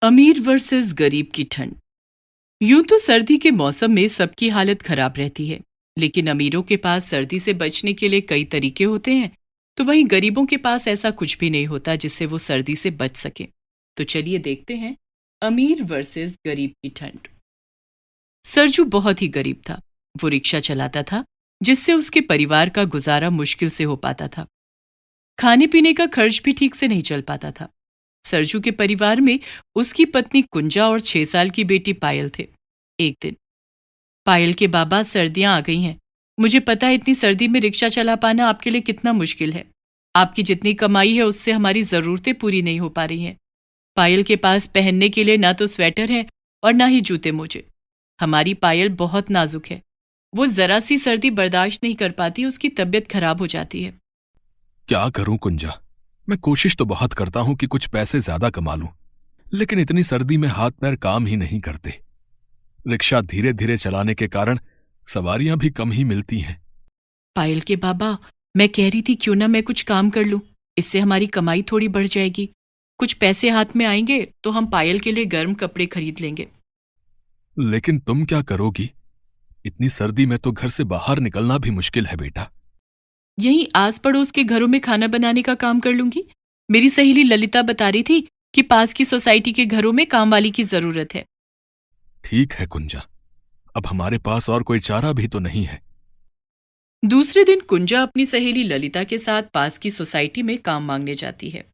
अमीर वर्सेस गरीब की ठंड। यूं तो सर्दी के मौसम में सबकी हालत खराब रहती है, लेकिन अमीरों के पास सर्दी से बचने के लिए कई तरीके होते हैं, तो वहीं गरीबों के पास ऐसा कुछ भी नहीं होता जिससे वो सर्दी से बच सके। तो चलिए देखते हैं अमीर वर्सेस गरीब की ठंड। सरजू बहुत ही गरीब था। वो रिक्शा चलाता था, जिससे उसके परिवार का गुजारा मुश्किल से हो पाता था। खाने पीने का खर्च भी ठीक से नहीं चल पाता था। सरजू के परिवार में उसकी पत्नी कुंजा और 6 साल की बेटी पायल थे। एक दिन, पायल के बाबा, सर्दियां आ गई हैं। मुझे पता है इतनी सर्दी में रिक्शा चला पाना आपके लिए कितना मुश्किल है। आपकी जितनी कमाई है उससे हमारी ज़रूरतें पूरी नहीं हो पा रही हैं। पायल के पास पहनने के लिए ना तो स्वेटर है और ना ही जूते मोजे। हमारी पायल बहुत नाजुक है। वो ज़रा सी सर्दी बर्दाश्त नहीं कर पाती, उसकी तबीयत खराब हो जाती है। क्या करूं कुंजा। मैं कोशिश तो बहुत करता हूं कि कुछ पैसे ज्यादा कमा लूं, लेकिन इतनी सर्दी में हाथ पैर काम ही नहीं करते। रिक्शा धीरे धीरे चलाने के कारण सवारियां भी कम ही मिलती हैं। पायल के बाबा, मैं कह रही थी क्यों ना मैं कुछ काम कर लूं, इससे हमारी कमाई थोड़ी बढ़ जाएगी। कुछ पैसे हाथ में आएंगे तो हम पायल के लिए गर्म कपड़े खरीद लेंगे। लेकिन तुम क्या करोगी? इतनी सर्दी में तो घर से बाहर निकलना भी मुश्किल है बेटा। यहीं आस पड़ोस के घरों में खाना बनाने का काम कर लूंगी। मेरी सहेली ललिता बता रही थी कि पास की सोसाइटी के घरों में काम वाली की जरूरत है। ठीक है कुंजा, अब हमारे पास और कोई चारा भी तो नहीं है। दूसरे दिन कुंजा अपनी सहेली ललिता के साथ पास की सोसाइटी में काम मांगने जाती है।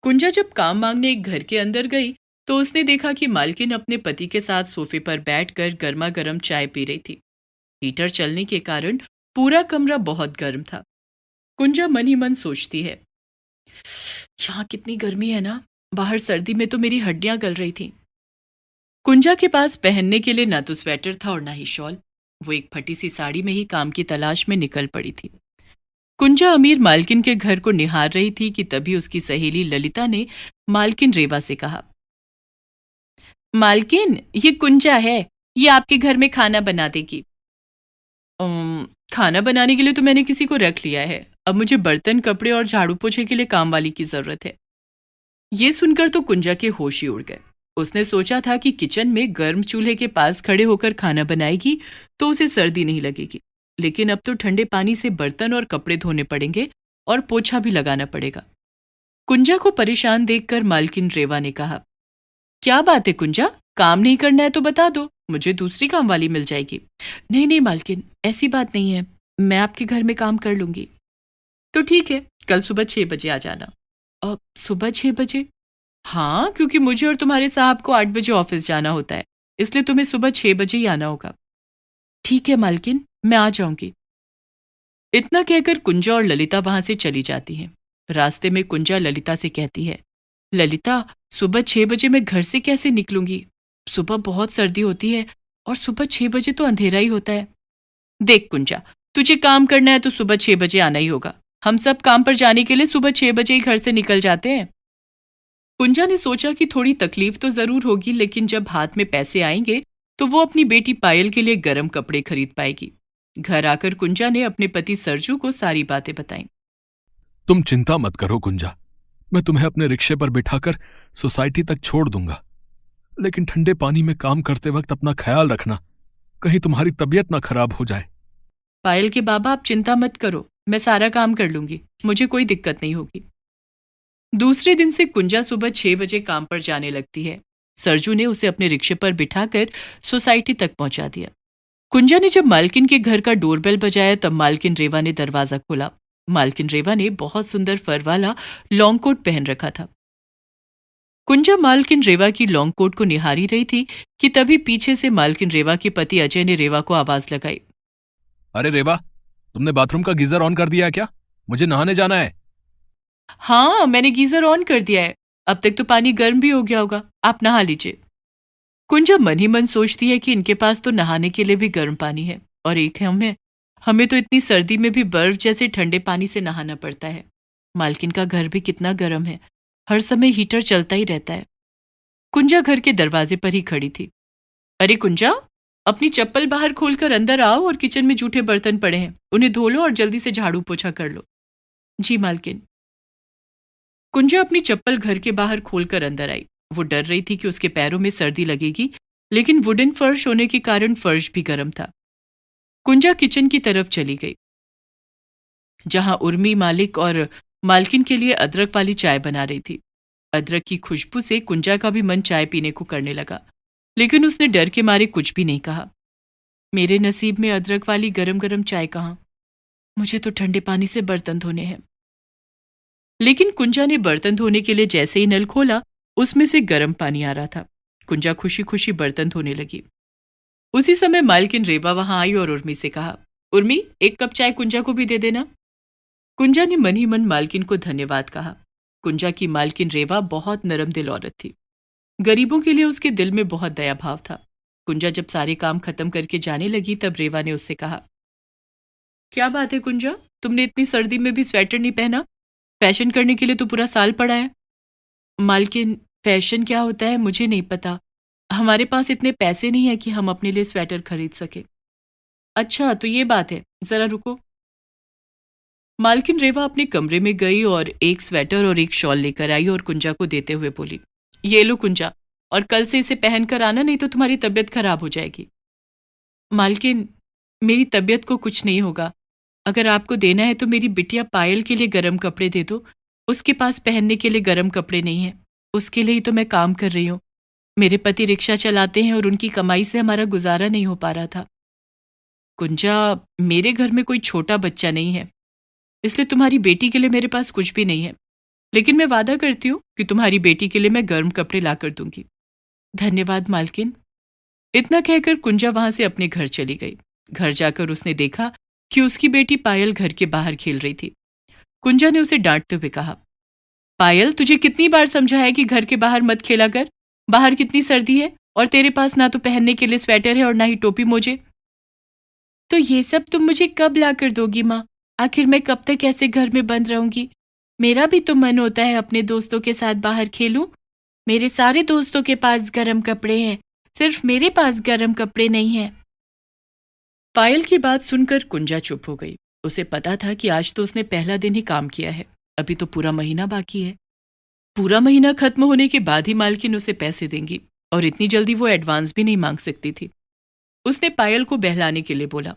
कुंजा जब काम मांगने एक घर के अंदर गई तो उसने देखा कि मालकिन अपने पति के साथ सोफे पर बैठकर गर्मा गर्म चाय पी रही थी। हीटर चलने के कारण पूरा कमरा बहुत गर्म था। कुंजा मन ही मन सोचती है, यहाँ कितनी गर्मी है ना, बाहर सर्दी में तो मेरी हड्डियां गल रही थी। कुंजा के पास पहनने के लिए ना तो स्वेटर था और ना ही शॉल। वो एक फटी सी साड़ी में ही काम की तलाश में निकल पड़ी थी। कुंजा अमीर मालकिन के घर को निहार रही थी कि तभी उसकी सहेली ललिता ने मालकिन रेवा से कहा, मालकिन, ये कुंजा है, ये आपके घर में खाना बना देगी। खाना बनाने के लिए तो मैंने किसी को रख लिया है, अब मुझे बर्तन, कपड़े और झाड़ू पोछे के लिए काम वाली की जरूरत है। ये सुनकर तो कुंजा के होश ही उड़ गए। उसने सोचा था कि किचन में गर्म चूल्हे के पास खड़े होकर खाना बनाएगी तो उसे सर्दी नहीं लगेगी, लेकिन अब तो ठंडे पानी से बर्तन और कपड़े धोने पड़ेंगे और पोछा भी लगाना पड़ेगा। कुंजा को परेशान देखकर मालकिन रेवा ने कहा, क्या बात है कुंजा, काम नहीं करना है तो बता दो, मुझे दूसरी काम वाली मिल जाएगी। नहीं नहीं मालकिन, ऐसी बात नहीं है, मैं आपके घर में काम कर लूंगी। तो ठीक है, कल सुबह 6 बजे आ जाना। अब सुबह 6 बजे? हाँ, क्योंकि मुझे और तुम्हारे साहब को 8 बजे ऑफिस जाना होता है, इसलिए तुम्हें सुबह 6 बजे ही आना होगा। ठीक है मालकिन, मैं आ जाऊंगी। इतना कहकर कुंजा और ललिता वहां से चली जाती हैं। रास्ते में कुंजा ललिता से कहती है, ललिता, सुबह 6 बजे मैं घर से कैसे निकलूंगी? सुबह बहुत सर्दी होती है और सुबह 6 बजे तो अंधेरा ही होता है। देख कुंजा, तुझे काम करना है तो सुबह 6 बजे आना ही होगा। हम सब काम पर जाने के लिए सुबह 6 बजे ही घर से निकल जाते हैं। कुंजा ने सोचा कि थोड़ी तकलीफ तो जरूर होगी, लेकिन जब हाथ में पैसे आएंगे तो वो अपनी बेटी पायल के लिए गर्म कपड़े खरीद पाएगी। घर आकर कुंजा ने अपने पति सरजू को सारी बातें बताईं। तुम चिंता मत करो कुंजा, मैं तुम्हें अपने रिक्शे पर बिठाकर सोसाइटी तक छोड़ दूंगा, लेकिन ठंडे पानी में काम करते वक्त अपना ख्याल रखना, कहीं तुम्हारी तबीयत ना खराब हो जाए। पायल के बाबा, आप चिंता मत करो, मैं सारा काम कर लूंगी, मुझे कोई दिक्कत नहीं होगी। दूसरे दिन से कुंजा सुबह 6 बजे काम पर जाने लगती है। सरजू ने उसे अपने रिक्शे पर बिठाकर सोसाइटी तक पहुंचा दिया। कुंजा ने जब मालकिन के घर का डोरबेल बजाया तब मालकिन रेवा ने दरवाजा खोला। मालकिन रेवा ने बहुत सुंदर फर वाला लॉन्ग कोट पहन रखा था। कुंजा मालकिन रेवा की लॉन्ग कोट को निहारी रही थी कि तभी पीछे से मालकिन रेवा के पति अजय ने रेवा को आवाज लगाई, अरे रेवा, तुमने बाथरूम का गीजर ऑन कर दिया है क्या? मुझे नहाने जाना है। हाँ, मैंने गीजर ऑन कर दिया है, अब तक तो पानी गर्म भी हो गया होगा, आप नहा लीजिए। कुंजा मन ही मन सोचती है कि इनके पास तो नहाने के लिए भी गर्म पानी है और एक है हमें तो इतनी सर्दी में भी बर्फ जैसे ठंडे पानी से नहाना पड़ता है। मालकिन का घर भी कितना गर्म है, हर समय हीटर चलता ही रहता है। कुंजा घर के दरवाजे पर ही खड़ी थी। अरे कुंजा, अपनी चप्पल बाहर खोलकर अंदर आओ और किचन में जूठे बर्तन पड़े हैं, उन्हें धो लो और जल्दी से झाड़ू पोछा कर लो। जी मालकिन। कुंजा अपनी चप्पल घर के बाहर खोलकर अंदर आई। वो डर रही थी कि उसके पैरों में सर्दी लगेगी, लेकिन वुडन फर्श होने के कारण फर्श भी गर्म था। कुंजा किचन की तरफ चली गई, जहां उर्मी मालिक और मालकिन के लिए अदरक वाली चाय बना रही थी। अदरक की खुशबू से कुंजा का भी मन चाय पीने को करने लगा, लेकिन उसने डर के मारे कुछ भी नहीं कहा। मेरे नसीब में अदरक वाली गरम गरम चाय कहाँ? मुझे तो ठंडे पानी से बर्तन धोने हैं। लेकिन कुंजा ने बर्तन धोने के लिए जैसे ही नल खोला, उसमें से गर्म पानी आ रहा था। कुंजा खुशी खुशी बर्तन धोने लगी। उसी समय मालकिन रेवा वहां आई और उर्मी से कहा, उर्मी, एक कप चाय कुंजा को भी दे देना। कुंजा ने मन ही मन मालकिन को धन्यवाद कहा। कुंजा की मालकिन रेवा बहुत नरम दिल औरत थी। गरीबों के लिए उसके दिल में बहुत दया भाव था। कुंजा जब सारे काम खत्म करके जाने लगी, तब रेवा ने उससे कहा, क्या बात है कुंजा, तुमने इतनी सर्दी में भी स्वेटर नहीं पहना? फैशन करने के लिए तो पूरा साल पड़ा है। मालकिन, फैशन क्या होता है मुझे नहीं पता। हमारे पास इतने पैसे नहीं है कि हम अपने लिए स्वेटर खरीद सके। अच्छा, तो ये बात है, जरा रुको। मालकिन रेवा अपने कमरे में गई और एक स्वेटर और एक शॉल लेकर आई और कुंजा को देते हुए बोली, ये लो कुंजा, और कल से इसे पहन कर आना, नहीं तो तुम्हारी तबीयत खराब हो जाएगी। मालकिन, मेरी तबीयत को कुछ नहीं होगा। अगर आपको देना है तो मेरी बिटिया पायल के लिए गर्म कपड़े दे दो। उसके पास पहनने के लिए गर्म कपड़े नहीं हैं। उसके लिए ही तो मैं काम कर रही हूँ। मेरे पति रिक्शा चलाते हैं और उनकी कमाई से हमारा गुजारा नहीं हो पा रहा था। कुंजा, मेरे घर में कोई छोटा बच्चा नहीं है, इसलिए तुम्हारी बेटी के लिए मेरे पास कुछ भी नहीं है। लेकिन मैं वादा करती हूँ कि तुम्हारी बेटी के लिए मैं गर्म कपड़े ला कर दूंगी। धन्यवाद मालकिन। इतना कहकर कुंजा वहां से अपने घर चली गई। घर जाकर उसने देखा कि उसकी बेटी पायल घर के बाहर खेल रही थी। कुंजा ने उसे डांटते हुए कहा, पायल, तुझे कितनी बार समझाया कि घर के बाहर मत खेला कर? बाहर कितनी सर्दी है और तेरे पास ना तो पहनने के लिए स्वेटर है और ना ही टोपी मोजे। तो ये सब तुम मुझे कब ला कर दोगी माँ? आखिर मैं कब तक ऐसे घर में बंद रहूंगी? मेरा भी तो मन होता है अपने दोस्तों के साथ बाहर खेलूं। मेरे सारे दोस्तों के पास गर्म कपड़े हैं, सिर्फ मेरे पास गर्म कपड़े नहीं हैं। पायल की बात सुनकर कुंजा चुप हो गई। उसे पता था कि आज तो उसने पहला दिन ही काम किया है, अभी तो पूरा महीना बाकी है। पूरा महीना खत्म होने के बाद ही मालकिन उसे पैसे देंगी, और इतनी जल्दी वो एडवांस भी नहीं मांग सकती थी। उसने पायल को बहलाने के लिए बोला,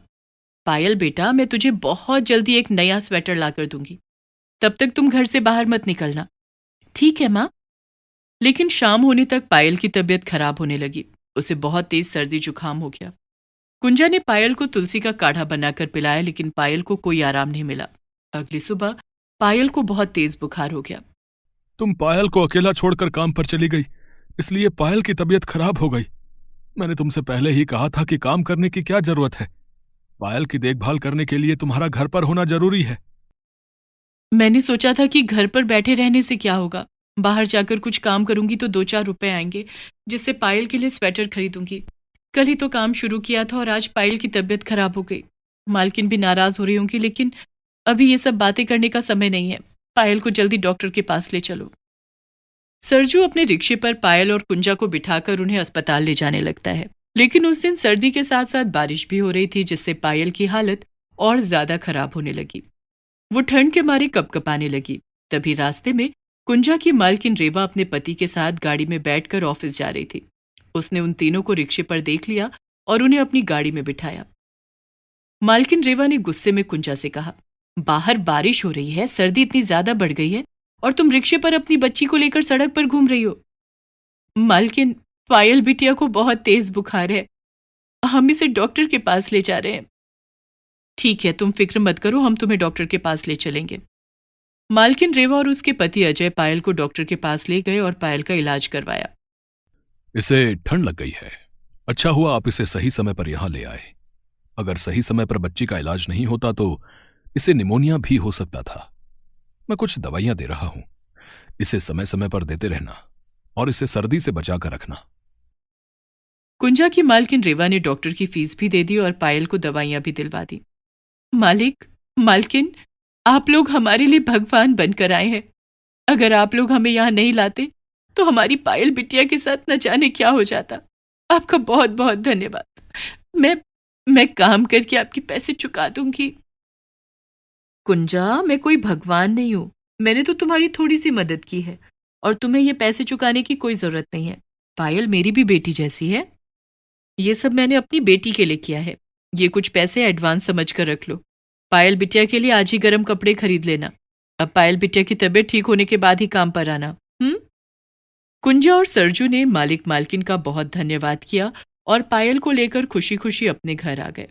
पायल बेटा, मैं तुझे बहुत जल्दी एक नया स्वेटर ला कर दूंगी, तब तक तुम घर से बाहर मत निकलना। ठीक है माँ। लेकिन शाम होने तक पायल की तबीयत खराब होने लगी। उसे बहुत तेज सर्दी जुकाम हो गया। कुंजा ने पायल को तुलसी का काढ़ा बनाकर पिलाया, लेकिन पायल को कोई आराम नहीं मिला। अगली सुबह पायल को बहुत तेज बुखार हो गया। तुम पायल को अकेला छोड़कर काम पर चली गई, इसलिए पायल की तबीयत खराब हो गई। मैंने तुमसे पहले ही कहा था कि काम करने की क्या जरूरत है। पायल की देखभाल करने के लिए तुम्हारा घर पर होना जरूरी है। मैंने सोचा था कि घर पर बैठे रहने से क्या होगा, बाहर जाकर कुछ काम करूंगी तो 2-4 रुपए आएंगे, जिससे पायल के लिए स्वेटर खरीदूंगी। कल ही तो काम शुरू किया था और आज पायल की तबीयत खराब हो गई। मालकिन भी नाराज हो रही होंगी, लेकिन अभी ये सब बातें करने का समय नहीं है। पायल को जल्दी डॉक्टर के पास ले चलो। सरजू अपने रिक्शे पर पायल और कुंजा को बिठाकर उन्हें अस्पताल ले जाने लगता है। लेकिन उस दिन सर्दी के साथ साथ बारिश भी हो रही थी, जिससे पायल की हालत और ज्यादा खराब होने लगी। वो ठंड के मारे कपकपाने लगी। तभी रास्ते में कुंजा की मालकिन रेवा अपने पति के साथ गाड़ी में बैठकर ऑफिस जा रही थी। उसने उन तीनों को रिक्शे पर देख लिया और उन्हें अपनी गाड़ी में बिठाया। मालकिन रेवा ने गुस्से में कुंजा से कहा, बाहर बारिश हो रही है, सर्दी इतनी ज्यादा बढ़ गई है और तुम रिक्शे पर अपनी बच्ची को लेकर सड़क पर घूम रही हो। मालकिन, पायल बिटिया को बहुत तेज बुखार है, हम इसे डॉक्टर के पास ले जा रहे हैं। ठीक है, तुम फिक्र मत करो, हम तुम्हें डॉक्टर के पास ले चलेंगे। मालकिन रेवा और उसके पति अजय पायल को डॉक्टर के पास ले गए और पायल का इलाज करवाया। इसे ठंड लग गई है। अच्छा हुआ आप इसे सही समय पर यहां ले आए। अगर सही समय पर बच्ची का इलाज नहीं होता तो इसे निमोनिया भी हो सकता था। मैं कुछ दवाइयां दे रहा हूं, इसे समय समय पर देते रहना और इसे सर्दी से बचा कर रखना। कुंजा की मालकिन रेवा ने डॉक्टर की फीस भी दे दी और पायल को दवाइयां भी दिलवा दी। मालकिन, आप लोग हमारे लिए भगवान बनकर आए हैं। अगर आप लोग हमें यहाँ नहीं लाते तो हमारी पायल बिटिया के साथ न जाने क्या हो जाता। आपका बहुत बहुत धन्यवाद। मैं काम करके आपके पैसे चुका दूंगी। कुंजा, मैं कोई भगवान नहीं हूं। मैंने तो तुम्हारी थोड़ी सी मदद की है और तुम्हें ये पैसे चुकाने की कोई ज़रूरत नहीं है। पायल मेरी भी बेटी जैसी है। ये सब मैंने अपनी बेटी के लिए किया है। ये कुछ पैसे एडवांस समझ कर रख लो। पायल बिटिया के लिए आज ही गर्म कपड़े खरीद लेना। अब पायल बिटिया की तबीयत ठीक होने के बाद ही काम पर आना। हम्म। कुंजा और सरजू ने मालिक मालकिन का बहुत धन्यवाद किया और पायल को लेकर खुशी खुशी अपने घर आ गए।